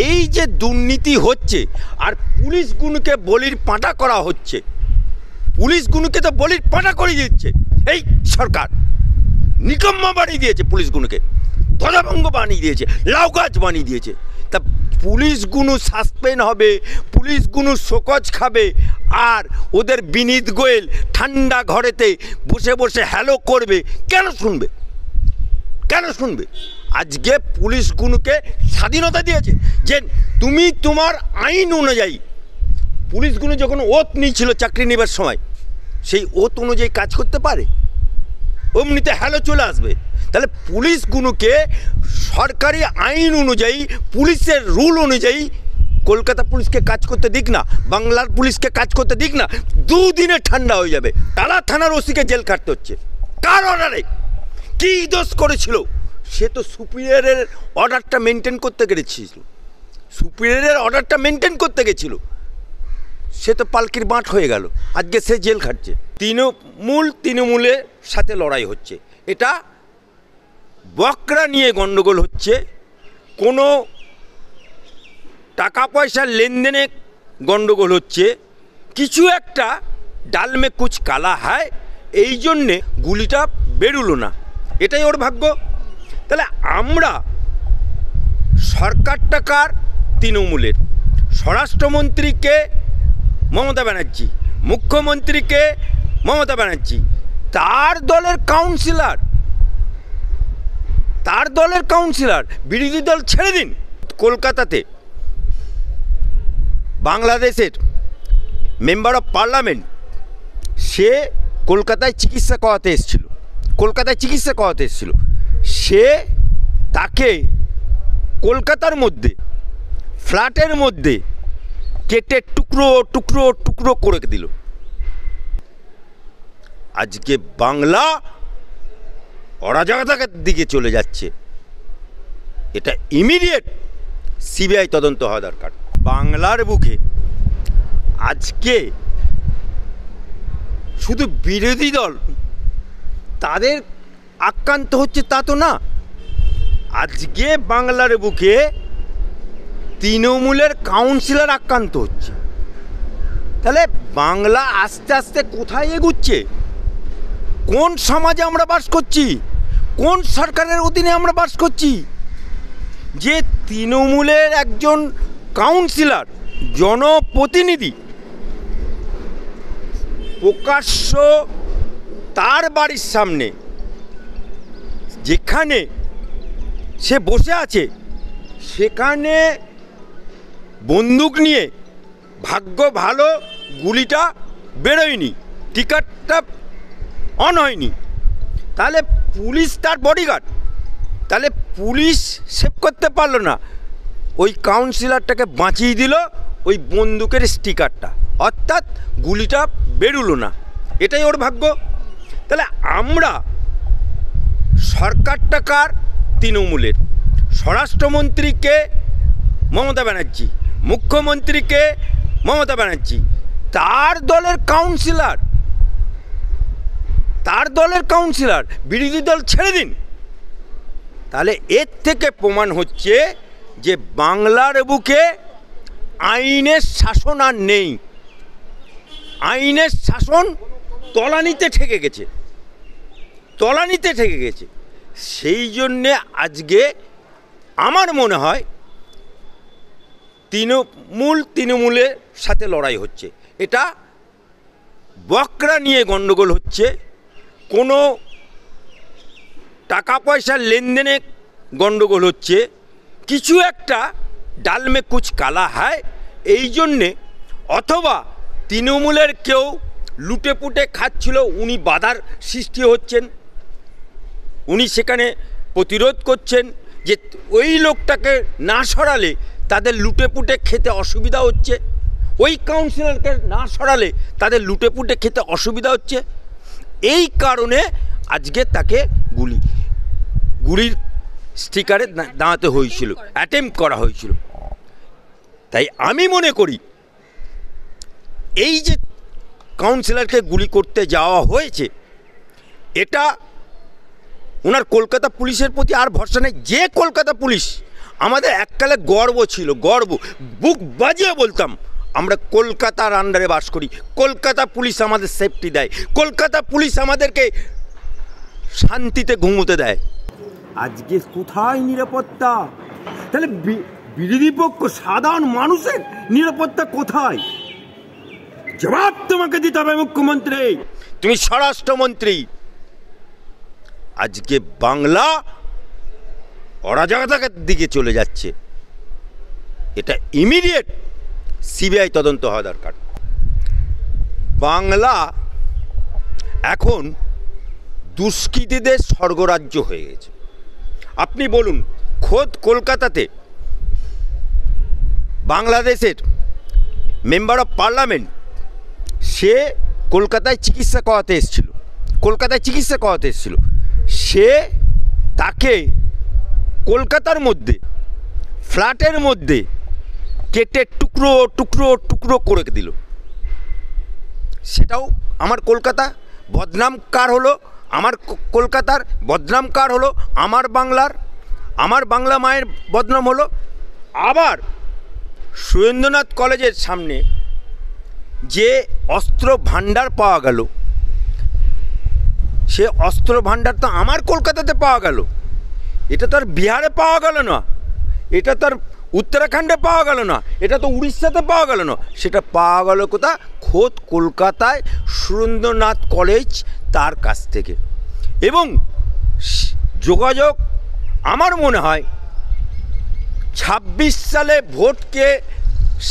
এই যে দুর্নীতি হচ্ছে আর পুলিশগুলোকে বলির পাঁটা করা হচ্ছে, পুলিশগুলোকে তো বলির পাঁটা করে দিচ্ছে এই সরকার। নিকম্মা বানিয়ে দিয়েছে পুলিশগুলোকে, ধ্বজাভঙ্গ বানিয়ে দিয়েছে, লাউ গাছ বানিয়ে দিয়েছে। তা পুলিশগুলো সাসপেন্ড হবে, পুলিশগুলো শোকজ খাবে, আর ওদের বিনীত গোয়েল ঠান্ডা ঘরেতে বসে বসে হ্যালো করবে। কেন শুনবে? কেন শুনবে? আজকে পুলিশগুলোকে স্বাধীনতা দিয়েছে যে তুমি তোমার আইন অনুযায়ী, পুলিশগুলো যখন ওত নিয়েছিল চাকরি নেবার সময়, সেই ওত অনুযায়ী কাজ করতে পারে, অমনিতে হ্যালো চলে আসবে। তাহলে পুলিশগুলোকে সরকারি আইন অনুযায়ী, পুলিশের রুল অনুযায়ী কলকাতা পুলিশকে কাজ করতে দিক না, বাংলার পুলিশকে কাজ করতে দিক না, দুদিনে ঠান্ডা হয়ে যাবে। টালা থানার ওসিকে জেল কাটতে হচ্ছে। কার অর্ডারে? কী দোষ করেছিল? সে তো সুপিরিয়রের অর্ডারটা মেনটেন করতে গেছিল, সুপিরিয়রের অর্ডারটা মেনটেন করতে গেছিল, সে তো পালকির বাঁট হয়ে গেল, আজকে সে জেল খাটছে। তৃণমূলের সাথে লড়াই হচ্ছে, এটা বকরা নিয়ে গণ্ডগোল হচ্ছে, কোনো টাকা পয়সার লেনদেনে গণ্ডগোল হচ্ছে, কিছু একটা ডাল মে কুচ কালা হয়, এই জন্যে গুলিটা বেরুলো না, এটাই ওর ভাগ্য। তাহলে আমরা সরকারটা কার? তৃণমূলের। স্বরাষ্ট্রমন্ত্রীকে মমতা ব্যানার্জি, মুখ্যমন্ত্রীকে মমতা ব্যানার্জি, তার দলের কাউন্সিলর, বিরোধী দল ছেড়ে দিন। কলকাতাতে বাংলাদেশের মেম্বার অফ পার্লামেন্ট, সে কলকাতায় চিকিৎসা করাতে এসেছিল, সে তাকে কলকাতার মধ্যে ফ্ল্যাটের মধ্যে কেটে টুকরো টুকরো টুকরো করে দিল। আজকে বাংলা অরাজকতার দিকে চলে যাচ্ছে, এটা ইমিডিয়েট সিবিআই তদন্ত হওয়া দরকার। বাংলার বুকে আজকে শুধু বিরোধী দল তাদের আক্রান্ত হচ্ছে তা তো না, আজকে বাংলার বুকে তৃণমূলের কাউন্সিলর আক্রান্ত হচ্ছে। তাহলে বাংলা আস্তে আস্তে কোথায় এগুচ্ছে? কোন সমাজে আমরা বাস করছি? কোন সরকারের অধীনে আমরা বাস করছি? যে তৃণমূলের একজন কাউন্সিলর, জনপ্রতিনিধি, প্রকাশ্য তার বাড়ির সামনে যেখানে সে বসে আছে সেখানে বন্দুক নিয়ে, ভাগ্য ভালো গুলিটা বেরোয়নি, টিকারটা অন হয়নি, তাহলে পুলিশ তার বডিগার্ড, তাহলে পুলিশ সেভ করতে পারলো না, ওই কাউন্সিলরটাকে বাঁচিয়ে দিল ওই বন্দুকের স্টিকারটা, অর্থাৎ গুলিটা বেরোলো না, এটাই ওর ভাগ্য। তাহলে আমরা সরকারটা কার? তৃণমূলের। স্বরাষ্ট্রমন্ত্রীকে মমতা ব্যানার্জি, মুখ্যমন্ত্রীকে মমতা ব্যানার্জি, তার দলের কাউন্সিলর, বিরোধী দল ছেড়ে দিন। তাহলে এর থেকে প্রমাণ হচ্ছে যে বাংলার বুকে আইনের শাসন আর নেই, আইনের শাসন তলানিতে ঠেকে গেছে। সেই জন্যে আজকে আমার মনে হয় তৃণমূলের সাথে লড়াই হচ্ছে, এটা বকরা নিয়ে গণ্ডগোল হচ্ছে, কোনো টাকা পয়সার লেনদেনে গণ্ডগোল হচ্ছে, কিছু একটা ডাল মে কুচ কালা হয়, এই জন্যে, অথবা তৃণমূলের কেউ লুটে পুটে খাচ্ছিল, উনি বাধার সৃষ্টি হচ্ছেন, উনি সেখানে প্রতিরোধ করছেন যে ওই লোকটাকে না সরালে তাদের লুটে পুটে খেতে অসুবিধা হচ্ছে, ওই কাউন্সিলরকে না সরালে তাদের লুটে পুটে খেতে অসুবিধা হচ্ছে, এই কারণে আজকে তাকে গুলির স্টিকারে দাঁড়াতে হয়েছিল, অ্যাটেম্প্ট করা হয়েছিল। তাই আমি মনে করি এই যে কাউন্সিলরকে গুলি করতে যাওয়া হয়েছে, এটা ওনার কলকাতা পুলিশের প্রতি আর ভরসা নেই। যে কলকাতা পুলিশ আমাদের এককালে গর্ব ছিল, গর্ব, বুক বাজিয়ে বলতাম আমরা কলকাতার আন্ডারে বাস করি, কলকাতা পুলিশ আমাদের সেফটি দেয়, কলকাতা পুলিশ আমাদেরকে শান্তিতে ঘুমোতে দেয়। আজকে কোথায় নিরাপত্তা? তাহলে বিরোধী পক্ষ সাধারণ মানুষের নিরাপত্তা কোথায়? জবাব তোমাকে দিতে হবে মুখ্যমন্ত্রী, তুমি স্বরাষ্ট্রমন্ত্রী। আজকে বাংলা অরাজকতার দিকে চলে যাচ্ছে, এটা ইমিডিয়েট সিবিআই তদন্ত হওয়া দরকার। বাংলা এখন দুষ্কৃতীদের স্বর্গরাজ্য হয়ে গেছে। আপনি বলুন, খোদ কলকাতাতে বাংলাদেশের মেম্বার অফ পার্লামেন্ট সে কলকাতায় চিকিৎসা করাতে এসেছিল, সে তাকে কলকাতার মধ্যে ফ্ল্যাটের মধ্যে কেটে টুকরো টুকরো টুকরো করে দিল। সেটাও আমার কলকাতা বদনাম কার হলো? আমার কলকাতার বদনাম কার হলো? আমার বাংলা মায়ের বদনাম হলো। আবার সুরেন্দ্রনাথ কলেজের সামনে যে অস্ত্র ভাণ্ডার পাওয়া গেল, সে অস্ত্র ভাণ্ডার তো আমার কলকাতাতে পাওয়া গেল, এটা তো আর বিহারে পাওয়া গেল না, এটা তো আর উত্তরাখণ্ডে পাওয়া গেল না, এটা তো উড়িষ্যাতে পাওয়া গেল না, সেটা পাওয়া গেল কোথা? খোদ কলকাতায় সুরেন্দ্রনাথ কলেজ তার কাছ থেকে। এবং যোগাযোগ আমার মনে হয় 26 সালে ভোটকে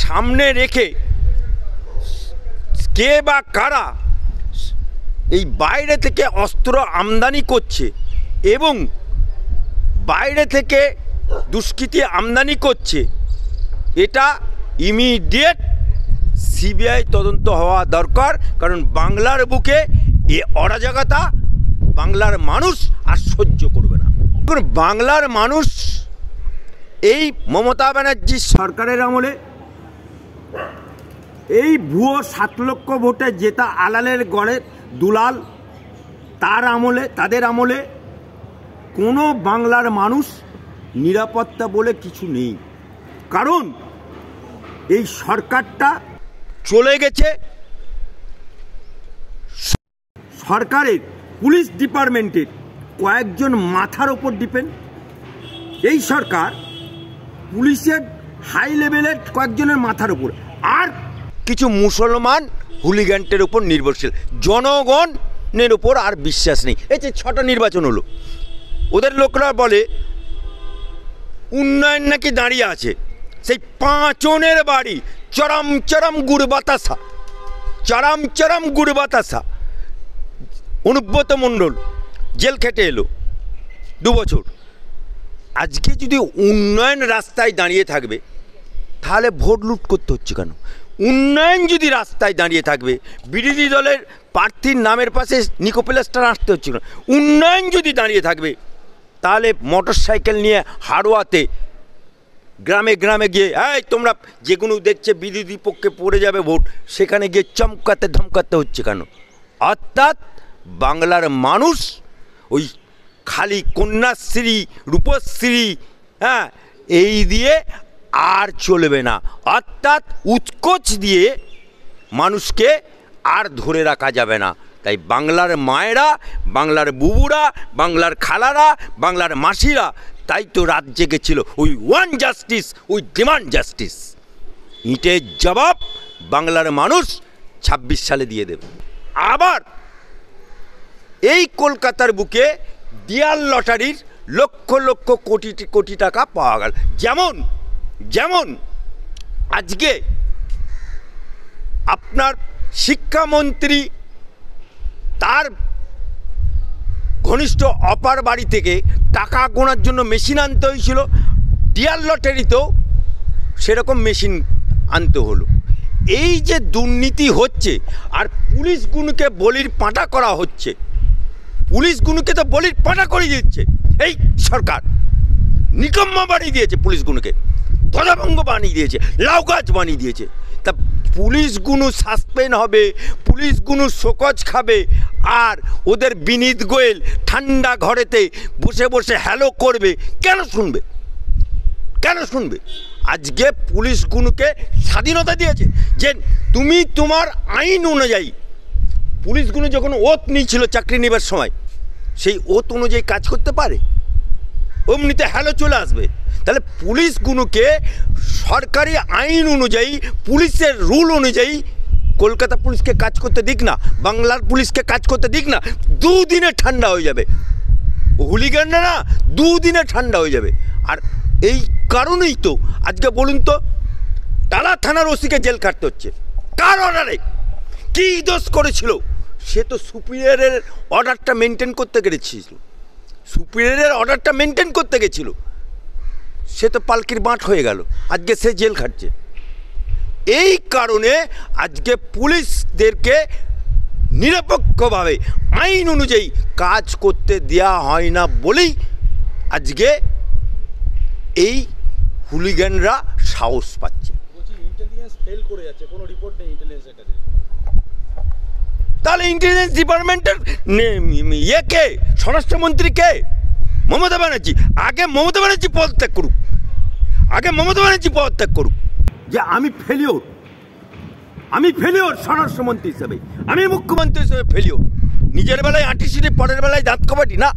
সামনে রেখে কে বা কারা এই বাইরে থেকে অস্ত্র আমদানি করছে এবং বাইরে থেকে দুষ্কৃতী আমদানি করছে, এটা ইমিডিয়েট সিবিআই তদন্ত হওয়া দরকার। কারণ বাংলার বুকে এ অরাজকতা বাংলার মানুষ আর সহ্য করবে না। বাংলার মানুষ এই মমতা ব্যানার্জি সরকারের আমলে এই ভুয়ো 7 লক্ষ ভোটে জেতা আলালের গড়ের দুলাল, তাদের আমলে কোনো বাংলার মানুষ নিরাপত্তা বলে কিছু নেই। কারণ এই সরকারটা চলে গেছে সরকারের পুলিশ ডিপার্টমেন্টের কয়েকজন মাথার ওপর ডিপেন্ড। এই সরকার পুলিশের হাই লেভেলের কয়েকজনের মাথার উপর আর কিছু মুসলমান হুলিগ্যান্টের উপর নির্ভরশীল, জনগণের উপর আর বিশ্বাস নেই। এই যে 6টা নির্বাচন হলো, ওদের লোকরা বলে উন্নয়ন নাকি দাঁড়িয়ে আছে, সেই 5 জনের বাড়ি চরম চরম গুড় বাতাসা। অনুব্রত মণ্ডল জেল খেটে এলো 2 বছর। আজকে যদি উন্নয়ন রাস্তায় দাঁড়িয়ে থাকবে তাহলে ভোট লুট করতে হচ্ছে কেন? উন্নয়ন যদি রাস্তায় দাঁড়িয়ে থাকবে, বিরোধী দলের প্রার্থীর নামের পাশে নিকো প্লাস্টার আসতে হচ্ছে কেন? উন্নয়ন যদি দাঁড়িয়ে থাকবে তাহলে মোটর সাইকেল নিয়ে হাড়োয়াতে গ্রামে গ্রামে গিয়ে তোমরা যেগুলো দেখছে বিরোধী পক্ষে পড়ে যাবে ভোট, সেখানে গিয়ে চমকাতে ধমকাতে হচ্ছে কেন? অর্থাৎ বাংলার মানুষ ওই খালি কন্যাশ্রী, রূপশ্রী, এই দিয়ে আর চলবে না। অর্থাৎ উৎকোচ দিয়ে মানুষকে আর ধরে রাখা যাবে না। তাই বাংলার মায়েরা, বাংলার বুবুরা, বাংলার খালারা, বাংলার মাসিরা তাই তো রাত জেগেছিল। We want justice, we demand justice. ইটের জবাব বাংলার মানুষ 26 সালে দিয়ে দেবে। আবার এই কলকাতার বুকে ডিয়ার লটারির লক্ষ লক্ষ কোটি কোটি টাকা পাওয়া গেল। যেমন আজকে আপনার শিক্ষামন্ত্রী তার ঘনিষ্ঠ অপার বাড়ি থেকে টাকা গোনার জন্য মেশিন আনতে হয়েছিল, ডিয়ার লটারিতেও সেরকম মেশিন আনতে হলো। এই যে দুর্নীতি হচ্ছে আর পুলিশগুলোকে বলির পাঁটা করা হচ্ছে, পুলিশগুলোকে তো বলির পাঁটা করে দিচ্ছে এই সরকার। নিকম্মা বানিয়ে দিয়েছে পুলিশগুলোকে, ধ্বজাভঙ্গ বানিয়ে দিয়েছে, লাউ গাছ বানিয়ে দিয়েছে। তা পুলিশগুলো সাসপেন্ড হবে, পুলিশগুলো শোকজ খাবে, আর ওদের বিনীত গোয়েল ঠান্ডা ঘরেতে বসে বসে হ্যালো করবে। কেন শুনবে? কেন শুনবে? আজকে পুলিশগুলোকে স্বাধীনতা দিয়েছে যে তুমি তোমার আইন অনুযায়ী, পুলিশগুলো যখন ওত নিয়েছিল চাকরি নেবার সময়, সেই ওত অনুযায়ী কাজ করতে পারে, অমনিতে হ্যালো চলে আসবে। তাহলে পুলিশগুলোকে সরকারি আইন অনুযায়ী, পুলিশের রুল অনুযায়ী কলকাতা পুলিশকে কাজ করতে দিক না, বাংলার পুলিশকে কাজ করতে দিক না, দুদিনে ঠান্ডা হয়ে যাবে। হুলিগানরা না দুদিনে ঠান্ডা হয়ে যাবে। আর এই কারণেই তো আজকে বলুন তো, টালা থানার ওসিকে জেল কাটতে হচ্ছে। কার অর্ডারে? কী দোষ করেছিল? সে তো সুপিরিয়রের অর্ডারটা মেনটেন করতে গেছিল, সুপিরিয়রের অর্ডারটা মেনটেন করতে গেছিল, সে তো পালকির বাঁট হয়ে গেল, আজকে সে জেল খাটছে। এই কারণে আজকে পুলিশদেরকে নিরপেক্ষভাবে আইন অনুযায়ী কাজ করতে দেওয়া হয় না বলেই আজকে এই হুলিগানরা সাহস পাচ্ছে। তাহলে ইন্টেলিজেন্স ডিপার্টমেন্টের ইয়ে কে? স্বরাষ্ট্রমন্ত্রী কে? মমতা ব্যানার্জি। আগে মমতা ব্যানার্জি পদত্যাগ করুক, আগে মমতা ব্যানার্জি পদত্যাগ করুক। যে আমি ফেলিওর স্বরাষ্ট্রমন্ত্রী হিসেবে, আমি মুখ্যমন্ত্রী হিসেবে ফেলিওর। নিজের বেলায় আঁটি সিটি, পরের বেলায় দাঁত কবাটি না।